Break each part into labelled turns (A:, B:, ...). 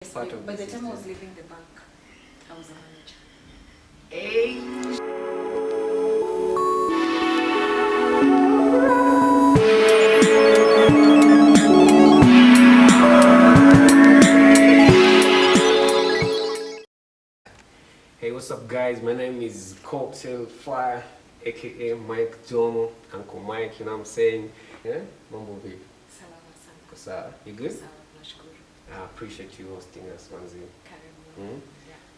A: Part of
B: By the
A: system.
B: time I was leaving the bank, I was a manager.
A: Hey. Hey, what's up, guys? My name is Cocktail Fire, aka Mike Jomo, Uncle Mike. You know what I'm saying? Yeah, Mambo vipi?
B: Salama sana.
A: Sawa, you good?
B: Sawa, nashukuru.
A: I appreciate you hosting us, Manzi.
B: Karibu.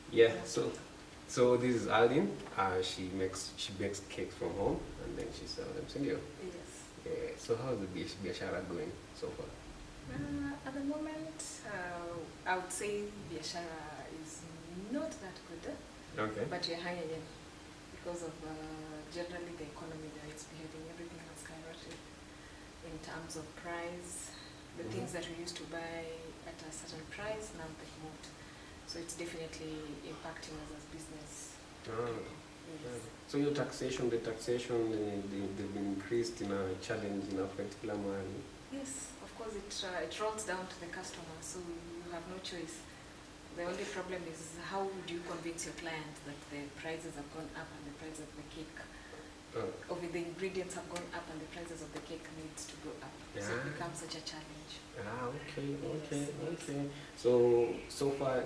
A: Yeah. So this is Aldin. She bakes cakes from home and then she sells them. Sindio?
B: Yes.
A: Yeah. So how's the biashara going so far?
B: At the moment, I would say biashara is not that good.
A: Okay.
B: But you're hanging in because of generally the economy that it's behaving. Everything has skyrocketed in terms of price. The things that we used to buy at a certain price, now they've moved. So it's definitely impacting us as business.
A: Yes. So your taxation, they've been increased in a challenge in a particular manner.
B: Yes, of course it rolls down to the customer, so you have no choice. The only problem is how would you convince your client that the prices have gone up and the price of the cake, of the ingredients have gone up and the prices of the cake needs to go up. Yeah. So it becomes such a challenge.
A: Okay. So far,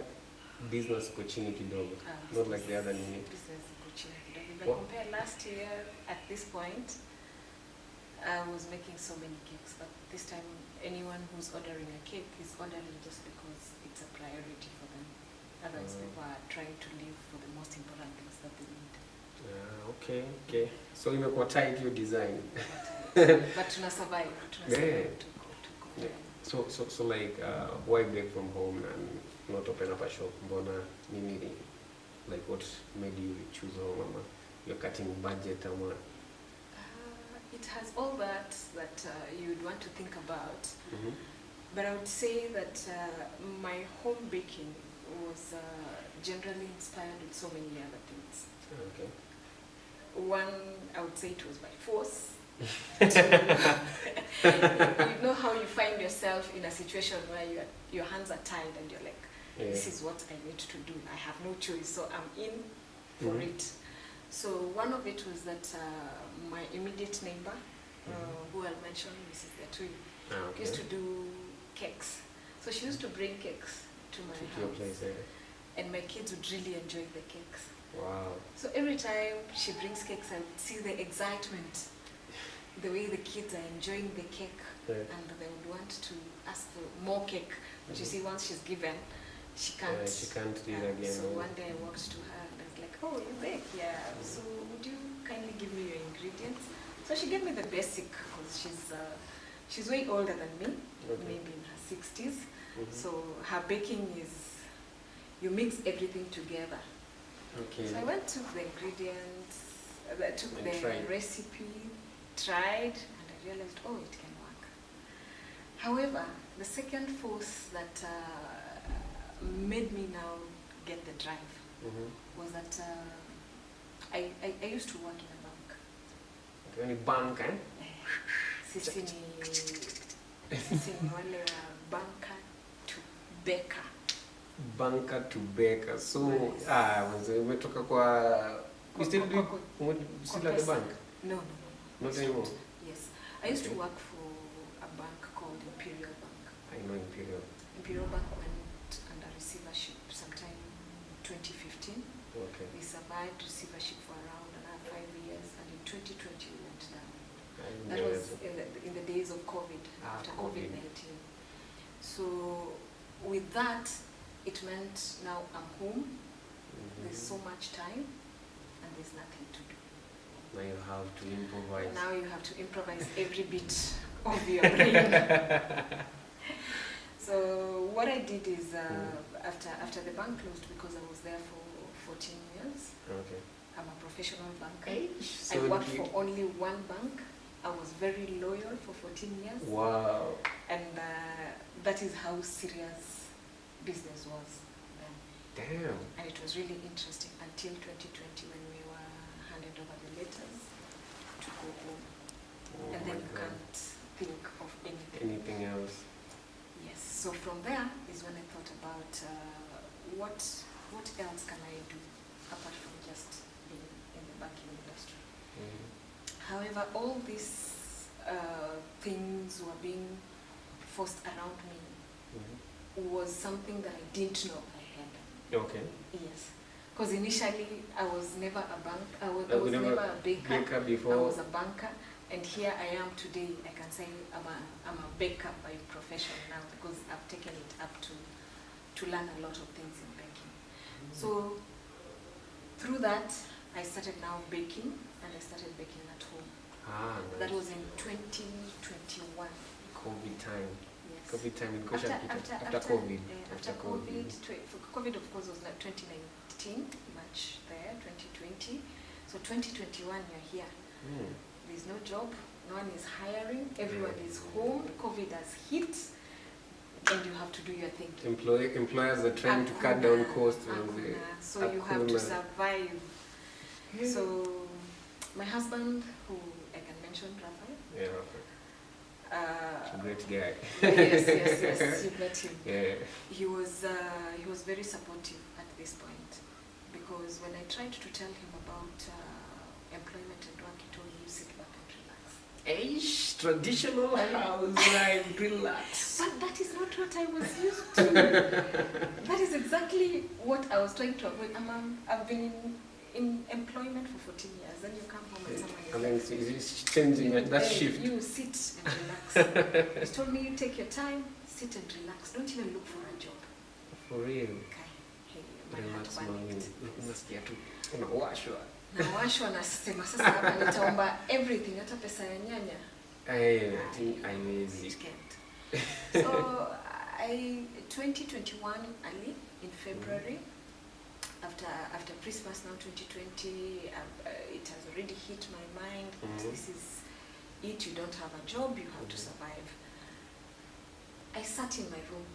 A: business chini kidogo, not like the other unit.
B: Business chini kidogo. If I compare last year at this point, I was making so many cakes, but this time anyone who's ordering a cake is ordering just because it's a priority for them. Otherwise, people are trying to live for the most important things that they need.
A: Okay. So imekuwa tight your design.
B: But tuna survive.
A: Yeah. So like, why bake from home and not open up a shop? Mbona nini? Like, what made you choose home? Ama you're cutting budget, ama?
B: It has all that you would want to think about. But I would say that my home baking was generally inspired with so many other things.
A: Okay.
B: One, I would say it was by force. You know how you find yourself in a situation where your hands are tied and you're like, this is what I need to do. I have no choice, so I'm in for it. So one of it was that my immediate neighbor, who I'll mention, Mrs. Gatui, used to do cakes. So she used to bring cakes to my house.
A: Place,
B: and my kids would really enjoy the cakes.
A: Wow. So
B: every time she brings cakes, I would see the excitement, the way the kids are enjoying the cake, and they would want to ask for more cake. But you see, once she's given, she can't.
A: She can't do it again.
B: So one day I walked to her and I was like, "Oh, you bake? Yeah. So would you kindly give me your ingredients?" So she gave me the basic, because she's way older than me, maybe in her 60s. So her baking is, you mix everything together.
A: Okay.
B: So I went to the ingredients, took the recipe, tried, and I realized, oh, it can work. However, the second force that made me now get the drive was that I used to work in a bank.
A: Okay, in bank, eh?
B: Sisi ni wale wa banker to baker.
A: Banker to baker. So, umetoka kwa... You still at the bank?
B: No.
A: Not anymore?
B: Yes. I used to work for a bank called Imperial Bank.
A: I know Imperial.
B: Imperial Bank went under receivership sometime in 2015.
A: Okay.
B: We survived receivership for around 5 years, and in 2020 we went down. That was in the days of COVID, after COVID-19. So with that, it meant now I'm home, there's so much time, and there's nothing to do.
A: Now you have to improvise.
B: Now you have to improvise every bit of your brain. So what I did is, after the bank closed, because I was there for 14 years, I'm a professional banker. So I worked for only one bank. I was very loyal for 14 years.
A: Wow.
B: And that is how serious business was then.
A: Damn.
B: And it was really interesting until 2020 when we were handed over the letters to go home. And then you can't think of anything
A: else.
B: Yes. So from there is when I thought about what else can I do apart from just being in the banking industry. However, all these things were being forced around me was something that I didn't know I had.
A: Okay.
B: Yes. Because initially I was never a bank. I was never a baker
A: before.
B: I was a banker, and here I am today. I can say I'm a baker by profession now because I've taken it up to learn a lot of things in banking. So through that, I started now baking, and I started baking at home.
A: Nice.
B: That was in 2021.
A: COVID time.
B: Yes.
A: COVID time in
B: After
A: COVID.
B: After COVID. COVID of course was like 2019, March there, 2020. So 2021 you're here. There's no job, no one is hiring, everyone is home, COVID has hit, and you have to do your thing.
A: Employers are trying to cut down costs.
B: So you have to survive. So my husband, who I can mention, Rafael.
A: Yeah, Rafael. He's a great guy.
B: Yes, you met him.
A: Yeah.
B: He was very supportive at this point, because when I tried to tell him about employment and work, he told me, you sit back and relax.
A: Traditional house life, relax.
B: But that is not what I was used to. That is exactly what I was trying to avoid. I've been in employment for 14 years, then you come home and someone is
A: it's changing, that shift.
B: You sit and relax. He told me, you take your time, sit and relax. Don't even look for a job.
A: For real.
B: Okay. Hey,
A: relax, mami. Unasikia tu unawashwa.
B: Nawashwa nasema sasa hapa nitaomba everything, hata pesa ya nyanya.
A: Haiwezi.
B: So 2021 early in February, after Christmas now 2020, it has already hit my mind. This is it. You don't have a job, you have to survive. I sat in my room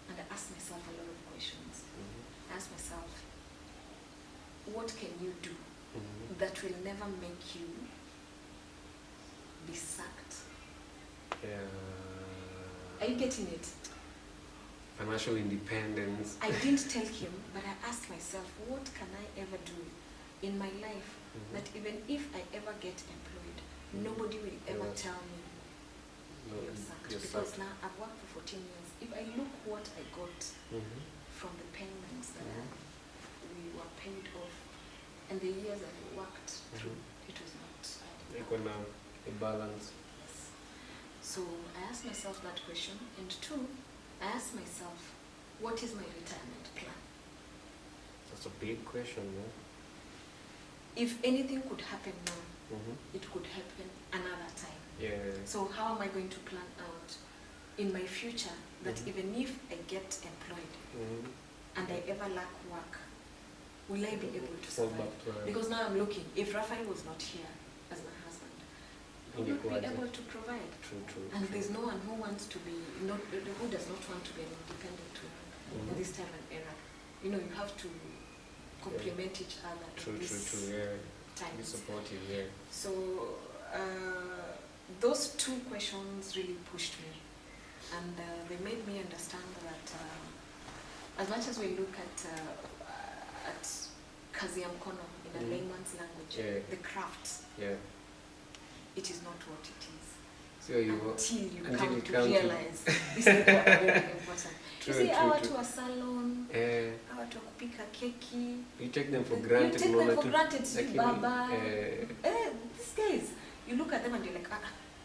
B: and I asked myself a lot of questions. I asked myself, what can you do that will never make you be sacked? Are you getting it?
A: Financial independence.
B: I didn't tell him, but I asked myself, what can I ever do in my life that even if I ever get employed, nobody will ever tell me you're sacked? Because now I've worked for 14 years. If I look what I got from the payments that we were paid off and the years that I worked through, it was not.
A: A balance.
B: Yes. So I asked myself that question, and two, I asked myself, what is my retirement plan?
A: That's a big question, no?
B: If anything could happen now, it could happen another time.
A: Yeah.
B: So how am I going to plan out in my future that even if I get employed and I ever lack work, will I be able to survive? Because now I'm looking, if Rafael was not here as my husband, he would be able to provide.
A: True.
B: And there's no one who wants to be, who does not want to be an independent woman in this time and era. You know, you have to complement each other.
A: True, yeah.
B: Times.
A: Be supportive, yeah.
B: So those two questions really pushed me, and they made me understand that as much as we look at kazi ya mkono in a layman's language, the craft, it is not what it is.
A: So you
B: until you come to realize this is very important. You see, our to a salon, our to kupika keki.
A: You take them for granted.
B: You take them for granted, baba. These guys, you look at them and you're like,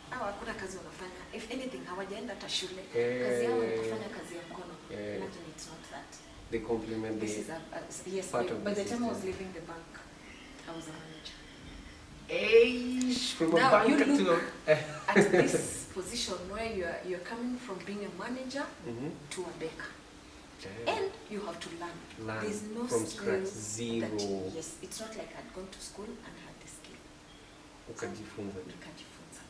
B: hawa hakuna kazi wanafanya. If anything, hawajaenda hata shule. Kazi yao ni kufanya kazi ya mkono. Imagine it's not that.
A: They complement
B: this is yes, part of by the time I was leaving the bank, I was a manager.
A: From
B: now
A: a bank
B: you look
A: to
B: at this position where you're coming from being a manager to a baker. And you have to learn. There's no
A: from
B: skill
A: scratch, zero.
B: That, yes, it's not like I'd gone to school and had the skill.
A: Ukajifunza.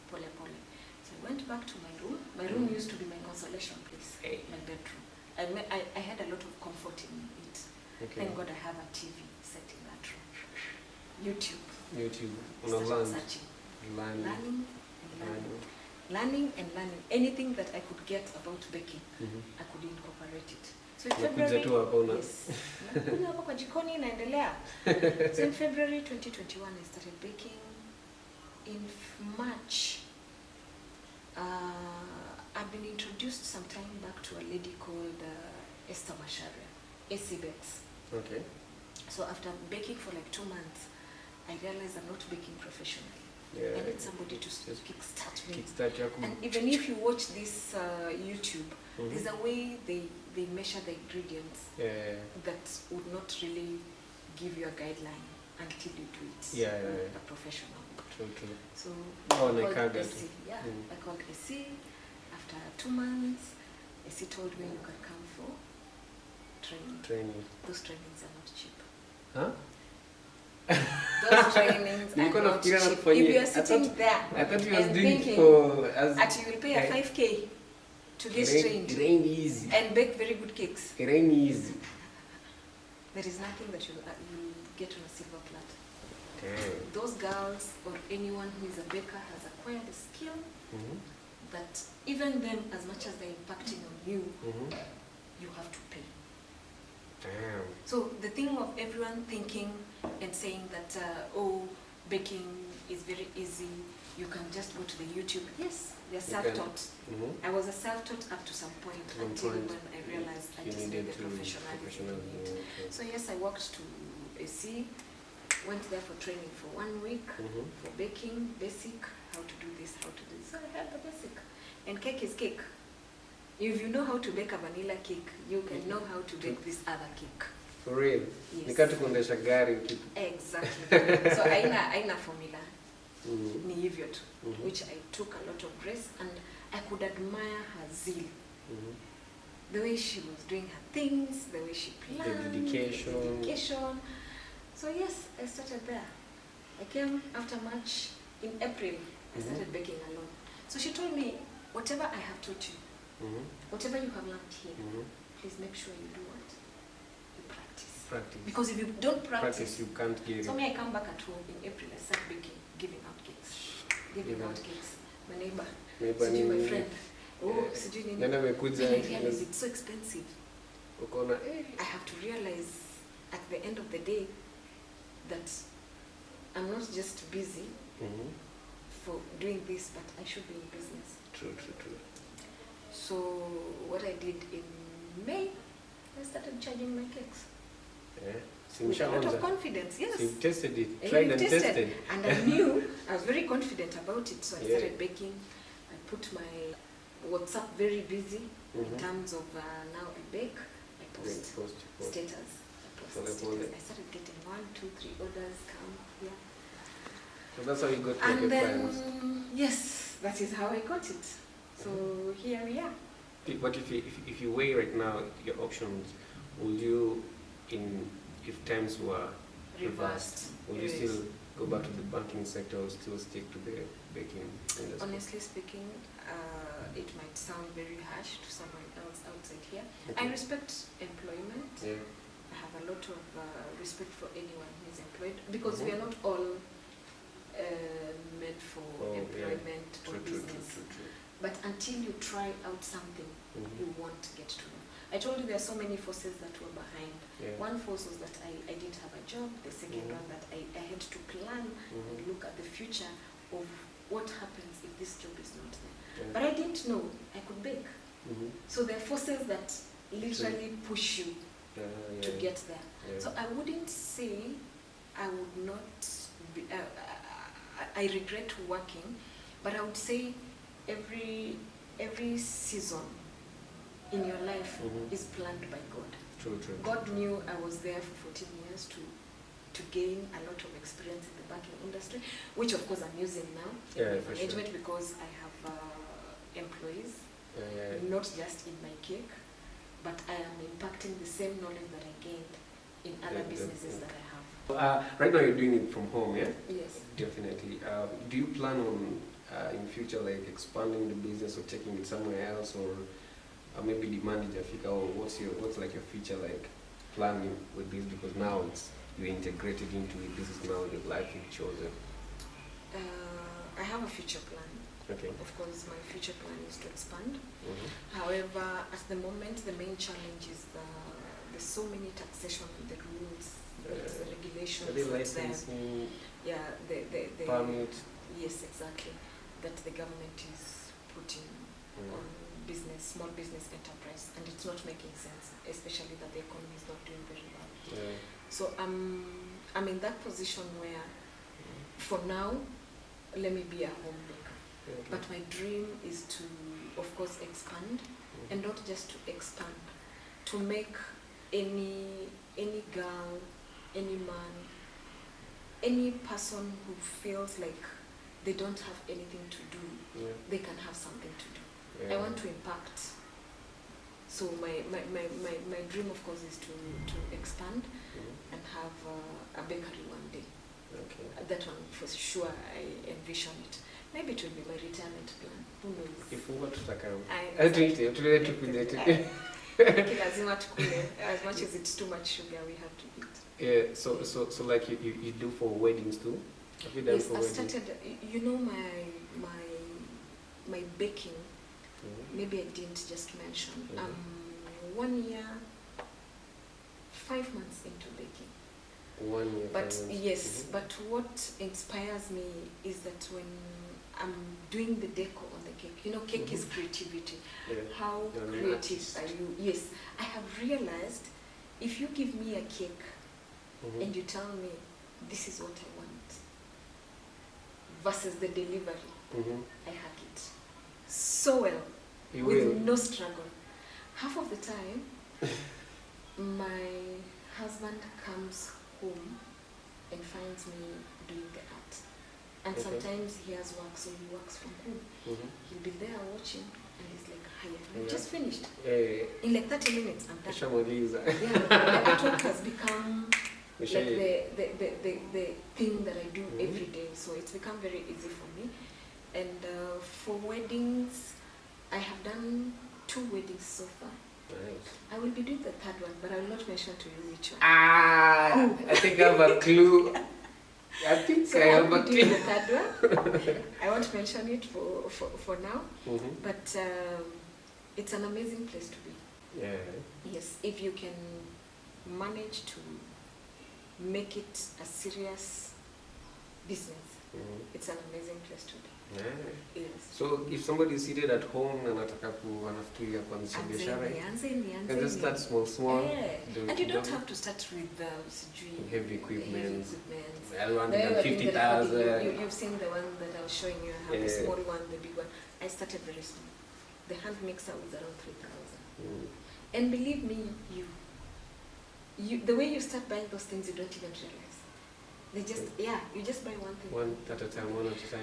B: Pole pole. So I went back to my room. My room used to be my consolation place, my bedroom. I had a lot of comfort in it. Thank God I have a TV set in that room. YouTube.
A: Learning.
B: Searching. Learning. learning and learning. Anything that I could get about baking, I could incorporate it. So in February, yes, nakuja hapa kwa jikoni naendelea. So in February 2021, I started baking. In March, I've been introduced some time back to a lady called Esther Masharia, AC Bakes.
A: Okay.
B: So after baking for like 2 months, I realized I'm not baking professionally.
A: Yeah.
B: I need somebody to kickstart me.
A: Kickstart.
B: And even if you watch this YouTube, there's a way they measure the ingredients that would not really give you a guideline until you do it with a professional.
A: True.
B: So
A: I
B: called AC. Yeah, I called AC. After 2 months, AC told me you can come for training. Those trainings are not cheap.
A: Huh?
B: Those trainings are not cheap. If you are sitting there
A: I thought you was
B: and
A: doing
B: thinking that you will pay a 5K to get trained.
A: It ain't easy.
B: And bake very good cakes.
A: It ain't easy.
B: There is nothing that you get on a silver platter.
A: Okay.
B: Those girls or anyone who is a baker has acquired a skill that even them, as much as they're impacting on you, you have to pay.
A: Damn.
B: So the thing of everyone thinking and saying that, baking is very easy, you can just go to the YouTube. Yes, they're self-taught. I was a self-taught up to some point until when I realized I just needed professionality. So yes, I walked to AC, went there for training for 1 week for baking, basic, how to do this, how to do this. So I had the basic. And cake is cake. If you know how to bake a vanilla cake, you can know how to bake this other cake.
A: For real?
B: Yes.
A: Nikatu kuendesha gari.
B: Exactly. So aina formula. Ni hivyo tu. Which I took a lot of grace and I could admire her zeal. The way she was doing her things, the way she planned,
A: the dedication.
B: So yes, I started there. I came after March. In April, I started baking alone. So she told me, whatever I have taught you, whatever you have learned here, please make sure you do what? You practice. Because if you don't practice,
A: you can't get it.
B: So me, I come back at home in April, I start baking, giving out cakes. My neighbor, my friend. It's so expensive. I have to realize at the end of the day that I'm not just busy for doing this, but I should be in business.
A: True.
B: So what I did in May, I started charging my cakes. With a lot of confidence, yes.
A: So you tested it, tried and tested.
B: And I knew, I was very confident about it, so I started baking. I put my WhatsApp very busy in terms of now I bake, I post status. I started getting 1, 2, 3 orders come here.
A: So that's how you got to
B: and
A: the
B: then,
A: clients.
B: Yes, that is how I got it. So here we are.
A: But if you weigh right now your options, would you, if times were reversed, would you still go back to the banking sector or still stick to the baking industry?
B: Honestly speaking, it might sound very harsh to someone else outside here. I respect employment. I have a lot of respect for anyone who is employed because we are not all meant for employment or business.
A: True.
B: But until you try out something, you won't get to know. I told you there are so many forces that were behind. One force was that I didn't have a job. The second one that I had to plan and look at the future of what happens if this job is not there. But I didn't know I could bake. So there are forces that literally push you to get there. So I wouldn't say I would not be, I regret working, but I would say every season in your life is planned by God.
A: True.
B: God knew I was there for 14 years to gain a lot of experience in the banking industry, which of course I'm using now in my management because I have employees, not just in my cake, but I am impacting the same knowledge that I gained in other businesses that I have.
A: Right now you're doing it from home, yeah?
B: Yes.
A: Definitely. Do you plan on in future like expanding the business or taking it somewhere else, or maybe demand Jafika, or what's like your future like planning with this, because now you're integrated into it, this is now the life you've chosen?
B: I have a future plan.
A: Okay.
B: Of course, my future plan is to expand.
A: Mm-hmm.
B: However, at the moment, the main challenge is there's so many taxation and the rules, the regulations.
A: The licensing,
B: the
A: permit.
B: Yes, exactly. That the government is putting on small business enterprise, and it's not making sense, especially that the economy is not doing very well.
A: Yeah.
B: So I'm in that position where, for now, let me be a home baker.
A: Okay.
B: But my dream is to, of course, expand, and not just to expand, to make any girl, any man, any person who feels like they don't have anything to do, they can have something to do.
A: Yeah.
B: I want to impact. So my dream, of course, is to expand and have a bakery one day.
A: Okay.
B: That one, for sure, I envision it. Maybe it will be my retirement plan. Who knows?
A: Kifungo tutakao.
B: Tutakula. Lazima tukule. As much as it's too much sugar, we have to eat.
A: Yeah. So like you do for weddings too? Have you done
B: yes,
A: for
B: I
A: weddings?
B: started. You know my baking. Maybe I didn't just mention. 1 year, 5 months into baking.
A: 1 year.
B: But yes, but what inspires me is that when I'm doing the deco on the cake, you know, cake is creativity.
A: Yeah.
B: How creative are you? Yes, I have realized if you give me a cake and you tell me this is what I want versus the delivery, I hack it so well.
A: You
B: with
A: will.
B: no struggle. Half of the time, my husband comes home and finds me doing the art. And sometimes he has work, so he works from home. He'll be there watching, and he's like, "Hi, I just finished. In like 30 minutes, I'm done." The artwork has become like the thing that I do every day. So it's become very easy for me. And for weddings, I have done 2 weddings so far.
A: Nice.
B: I will be doing the 3rd one, but I will not mention to you which one.
A: I think I have a clue. I think
B: So
A: I have a
B: will be doing
A: clue.
B: the 3rd one. I won't mention it for now, but it's an amazing place to be.
A: Yeah.
B: Yes, if you can manage to make it a serious business, it's an amazing place to be.
A: Yeah.
B: Yes.
A: So if somebody is seated at home and anafikiria kuanzisha biashara, can just start small.
B: Yeah. And you don't have to start with
A: heavy equipment.
B: The
A: Around 50,000.
B: You've seen the one that I was showing you. I have the small one, the big one. I started very small. The hand mixer was around 3,000. And believe me, you the way you start buying those things, you don't even realize. They just, you just buy one thing.
A: One at a time.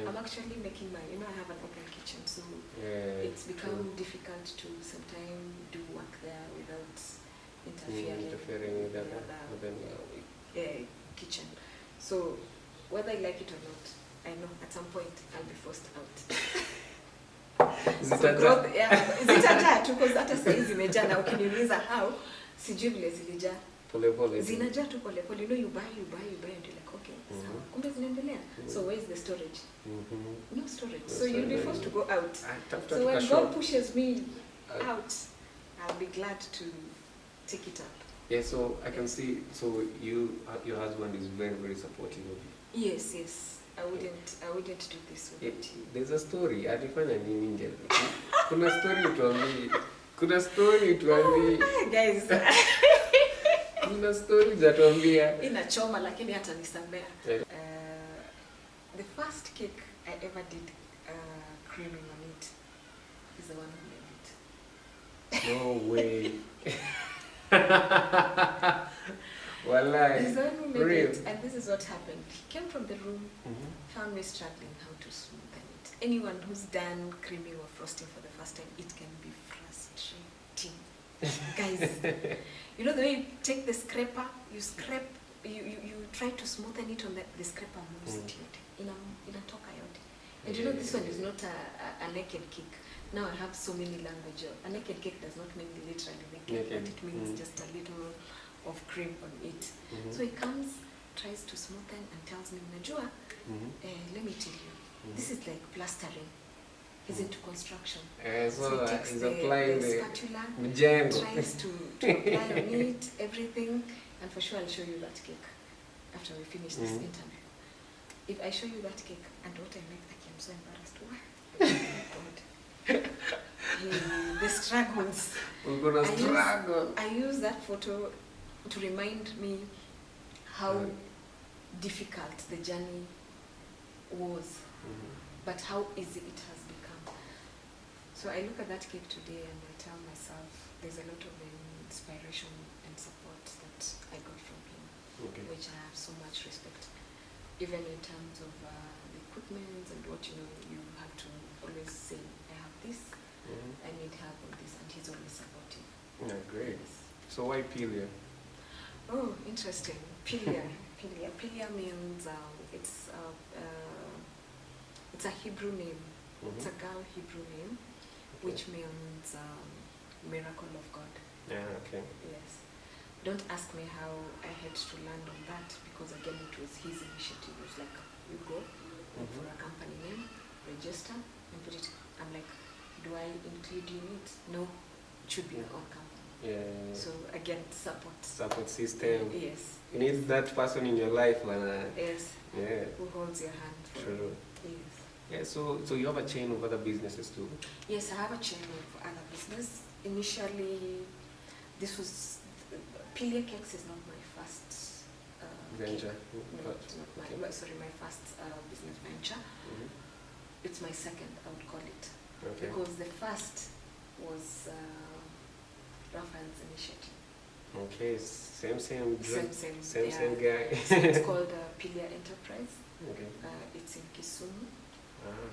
B: I'm actually making I have an open kitchen, so it's become difficult to sometimes do work there without interfering with other kitchen. So whether I like it or not, I know at some point I'll be forced out. Is it a jar? Because hata saizi zimejaa na ukiniuliza how, sijui vile zilijaa. Zinajaa tu pole pole. You know, you buy and you're like, okay, sawa. Kumbe zinaendelea. So where is the storage? No storage. So you'll be forced to go out. So when God pushes me out, I'll be glad to take it up.
A: Yeah, so I can see, so your husband is very, very supportive of you.
B: Yes. I wouldn't do this without you.
A: There's a story. Alifanya nini nje? Kuna story tuambie.
B: Guys.
A: Kuna story za tuambia.
B: Inachoma lakini hata nisamea. The first cake I ever did creaming on it is the one who made it.
A: No way. Wallahi.
B: He's the one who made it, and this is what happened. He came from the room, found me struggling how to smoothen it. Anyone who's done creaming or frosting for the first time, it can be frustrating. Guys, you know the way you take the scraper, you scrape, you try to smoothen it on the scraper moves it inatoka yote. And you know this one is not a naked cake. Now I have so many languages. A naked cake does not mean literally naked, but it means just a little of cream on it. So he comes, tries to smoothen and tells me, Najua, let me tell you, this is like plastering. He's into construction.
A: So
B: he takes
A: he's
B: the
A: applying the
B: spatula,
A: mjengo.
B: tries to apply on it, everything, and for sure I'll show you that cake after we finish this interview. If I show you that cake and what I make, I'm so embarrassed. Why? Oh my God. The struggles.
A: We're gonna struggle.
B: I use that photo to remind me how difficult the journey was, but how easy it has become. So I look at that cake today and I tell myself there's a lot of inspiration and support that I got from him, which I have so much respect. Even in terms of the equipment and what you have to always say, I have this, I need help on this, and he's always supportive.
A: Yeah, great.
B: Yes.
A: So why Pilia?
B: Oh, interesting. Pilia. Pilia means it's a Hebrew name. It's a girl Hebrew name, which means miracle of God.
A: Yeah, okay.
B: Yes. Don't ask me how I had to land on that, because again it was his initiative. It was like, you go for a company name, register, and put it. I'm like, do I include you in it? No, it should be your own company.
A: Yeah.
B: So again, support
A: System.
B: Yes.
A: You need that person in your life, man.
B: Yes.
A: Yeah.
B: Who holds your hand.
A: True.
B: Yes.
A: Yeah. So you have a chain of other businesses too.
B: Yes, I have a chain of other business. Initially, this was Pilia Cakes is not my first
A: venture.
B: No, it's not my. Sorry, my first business venture. It's my second, I would call it, because the first was Raphael's initiative.
A: Okay, same guy.
B: So it's called Pilia Enterprise.
A: Okay.
B: It's in Kisumu.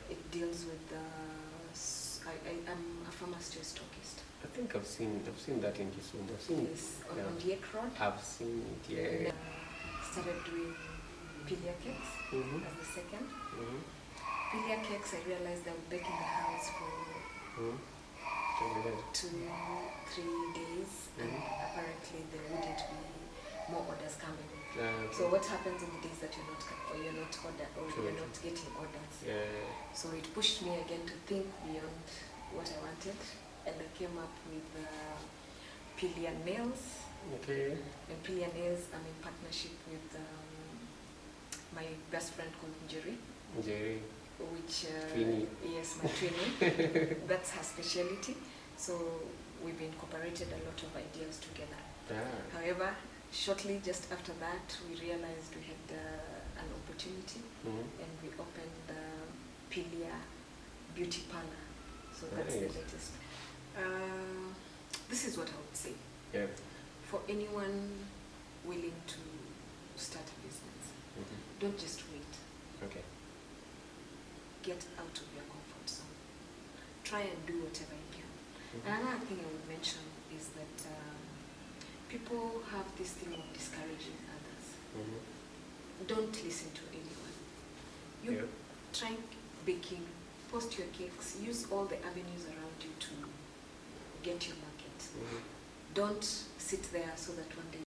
B: It deals with I'm a pharmaceutical stockist.
A: I think I've seen that in Kisumu. I've seen
B: on Diek Road.
A: I've seen it, yeah.
B: And, started doing Pilia Cakes as the second. Pilia Cakes, I realized I would bake in the house for 2-3 days, and apparently there wouldn't be more orders coming. So what happens in the days that you're not getting orders? So it pushed me again to think beyond what I wanted, and I came up with Pilia Nails.
A: Okay.
B: And Pilia Nails, I'm in partnership with my best friend called Jerry. Which yes, my twinnie. That's her specialty. So we've incorporated a lot of ideas together. However, shortly just after that, we realized we had an opportunity, and we opened Pilia Beauty Parlor. So that's the latest. This is what I would say.
A: Yeah.
B: For anyone willing to start a business, don't just wait.
A: Okay.
B: Get out of your comfort zone. Try and do whatever you can. And another thing I would mention is that people have this thing of discouraging others. Don't listen to anyone. You try baking, post your cakes, use all the avenues around you to get your market. Don't sit there so that one day